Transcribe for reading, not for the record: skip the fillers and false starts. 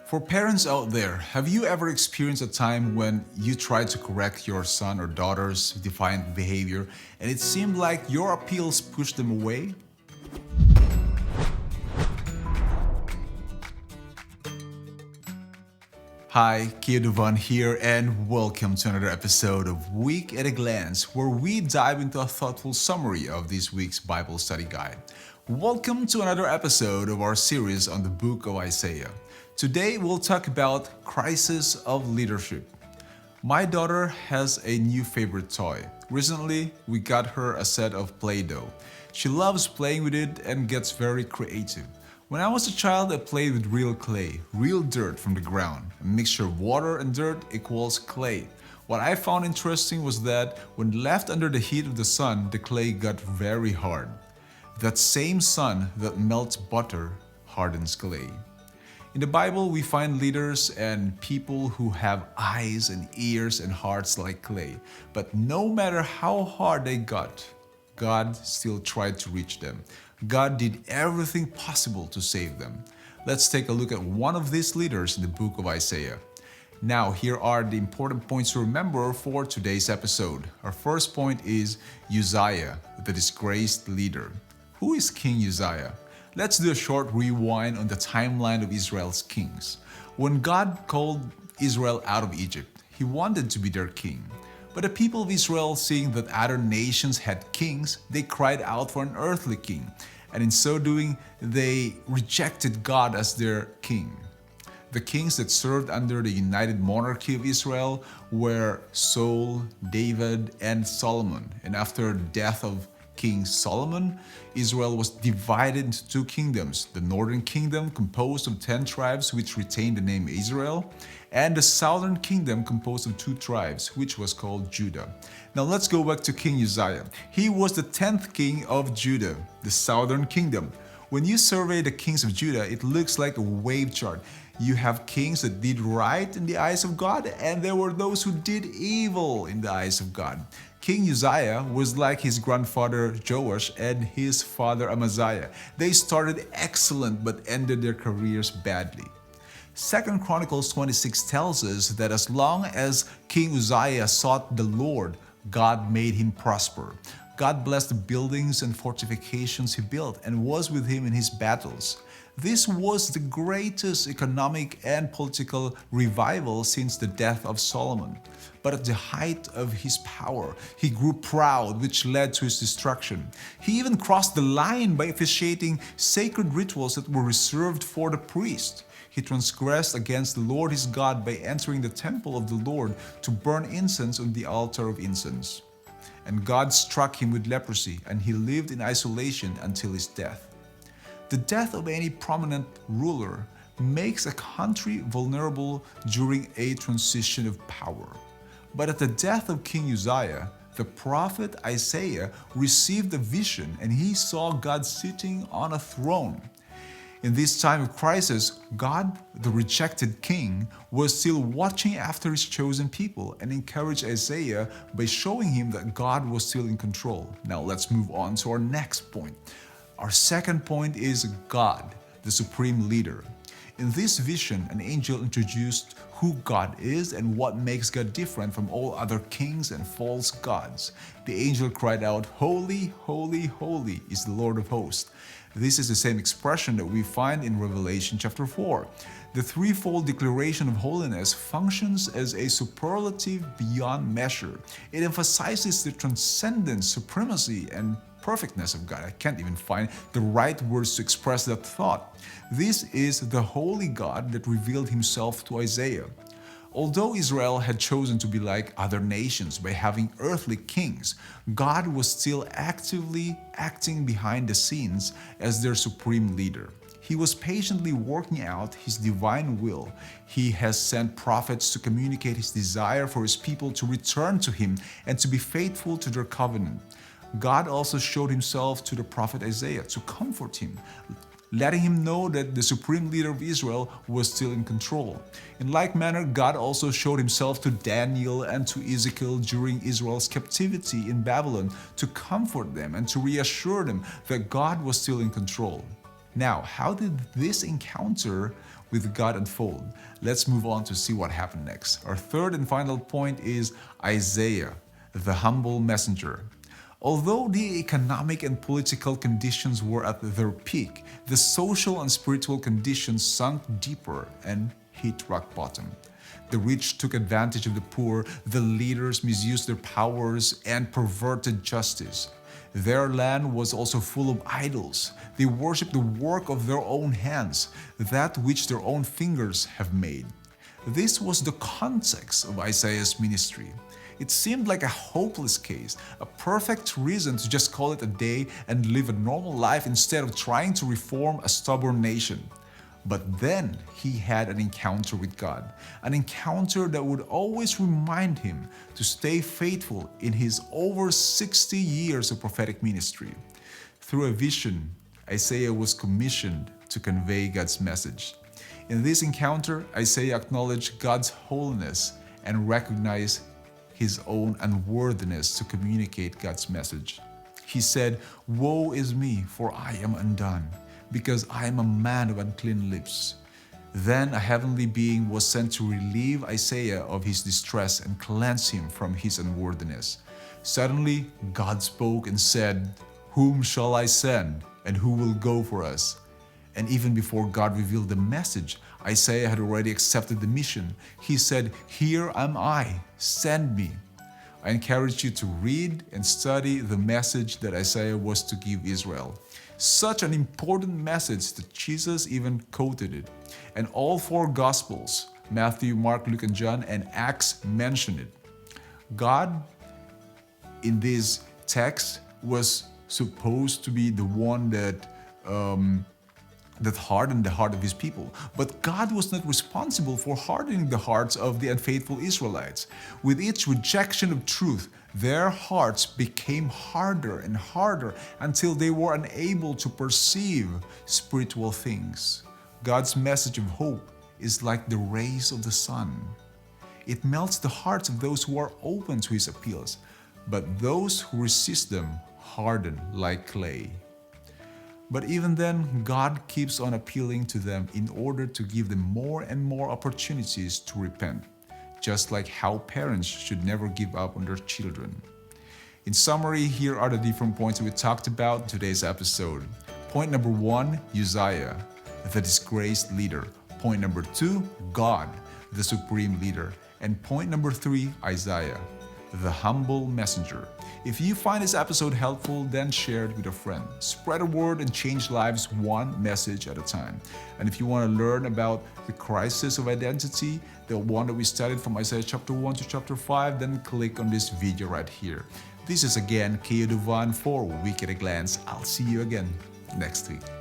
For parents out there, have you ever experienced a time when you tried to correct your son or daughter's defiant behavior and it seemed like your appeals pushed them away? Hi, Dovann here, and welcome to another episode of Week at a Glance, where we dive into a thoughtful summary of this week's Bible study guide. Welcome to another episode of our series on the book of Isaiah. Today we'll talk about crisis of leadership. My daughter has a new favorite toy. Recently, we got her a set of Play-Doh. She loves playing with it and gets very creative. When I was a child, I played with real clay, real dirt from the ground. A mixture of water and dirt equals clay. What I found interesting was that when left under the heat of the sun, the clay got very hard. That same sun that melts butter hardens clay. In the Bible, we find leaders and people who have eyes and ears and hearts like clay. But no matter how hard they got, God still tried to reach them. God did everything possible to save them. Let's take a look at one of these leaders in the book of Isaiah. Now, here are the important points to remember for today's episode. Our first point is Uzziah, the disgraced leader. Who is King Uzziah? Let's do a short rewind on the timeline of Israel's kings. When God called Israel out of Egypt, He wanted to be their king. But the people of Israel, seeing that other nations had kings, they cried out for an earthly king. And in so doing, they rejected God as their king. The kings that served under the united monarchy of Israel were Saul, David, and Solomon. And after the death of King Solomon, Israel was divided into two kingdoms, the northern kingdom composed of 10 tribes which retained the name Israel, and the southern kingdom composed of 2 tribes which was called Judah. Now let's go back to King Uzziah. He was the 10th king of Judah, the southern kingdom. When you survey the kings of Judah, it looks like a wave chart. You have kings that did right in the eyes of God, and there were those who did evil in the eyes of God. King Uzziah was like his grandfather Joash and his father Amaziah. They started excellent but ended their careers badly. 2 Chronicles 26 tells us that as long as King Uzziah sought the Lord, God made him prosper. God blessed the buildings and fortifications he built and was with him in his battles. This was the greatest economic and political revival since the death of Solomon. But at the height of his power, he grew proud, which led to his destruction. He even crossed the line by officiating sacred rituals that were reserved for the priest. He transgressed against the Lord his God by entering the temple of the Lord to burn incense on the altar of incense. And God struck him with leprosy, and he lived in isolation until his death. The death of any prominent ruler makes a country vulnerable during a transition of power. But at the death of King Uzziah, the prophet Isaiah received a vision and he saw God sitting on a throne. In this time of crisis, God, the rejected king, was still watching after his chosen people and encouraged Isaiah by showing him that God was still in control. Now let's move on to our next point. Our second point is God, the supreme leader. In this vision, an angel introduced who God is and what makes God different from all other kings and false gods. The angel cried out, "Holy, holy, holy is the Lord of hosts." This is the same expression that we find in Revelation chapter 4. The threefold declaration of holiness functions as a superlative beyond measure. It emphasizes the transcendence, supremacy, and perfectness of God. I can't even find the right words to express that thought. This is the holy God that revealed himself to Isaiah. Although Israel had chosen to be like other nations by having earthly kings, God was still actively acting behind the scenes as their supreme leader. He was patiently working out his divine will. He has sent prophets to communicate his desire for his people to return to him and to be faithful to their covenant. God also showed himself to the prophet Isaiah to comfort him, letting him know that the supreme leader of Israel was still in control. In like manner, God also showed himself to Daniel and to Ezekiel during Israel's captivity in Babylon to comfort them and to reassure them that God was still in control. Now, how did this encounter with God unfold. Let's move on to see what happened next. Our third and final point is Isaiah, the humble messenger. Although the economic and political conditions were at their peak, the social and spiritual conditions sunk deeper and hit rock bottom. The rich took advantage of the poor, the leaders misused their powers and perverted justice. Their land was also full of idols. They worshipped the work of their own hands, that which their own fingers have made. This was the context of Isaiah's ministry. It seemed like a hopeless case, a perfect reason to just call it a day and live a normal life instead of trying to reform a stubborn nation. But then he had an encounter with God, an encounter that would always remind him to stay faithful in his over 60 years of prophetic ministry. Through a vision, Isaiah was commissioned to convey God's message. In this encounter, Isaiah acknowledged God's holiness and recognized his own unworthiness to communicate God's message. He said, "Woe is me, for I am undone, because I am a man of unclean lips." Then a heavenly being was sent to relieve Isaiah of his distress and cleanse him from his unworthiness. Suddenly, God spoke and said, "Whom shall I send, and who will go for us?" And even before God revealed the message, Isaiah had already accepted the mission. He said, "Here am I, send me." I encourage you to read and study the message that Isaiah was to give Israel. Such an important message that Jesus even quoted it. And all four Gospels, Matthew, Mark, Luke, and John, and Acts mention it. God, in this text, was supposed to be the one that hardened the heart of his people. But God was not responsible for hardening the hearts of the unfaithful Israelites. With each rejection of truth, their hearts became harder and harder until they were unable to perceive spiritual things. God's message of hope is like the rays of the sun. It melts the hearts of those who are open to his appeals, but those who resist them harden like clay. But even then, God keeps on appealing to them in order to give them more and more opportunities to repent, just like how parents should never give up on their children. In summary, here are the different points that we talked about in today's episode. Point number 1, Uzziah, the disgraced leader. Point number 2, God, the supreme leader. And point number 3, Isaiah, the humble messenger. If you find this episode helpful, then share it with a friend. Spread a word and change lives one message at a time. And if you want to learn about the crisis of identity, the one that we studied from Isaiah chapter 1 to chapter 5, then click on this video right here. This is again Dovann for Week at a Glance. I'll see you again next week.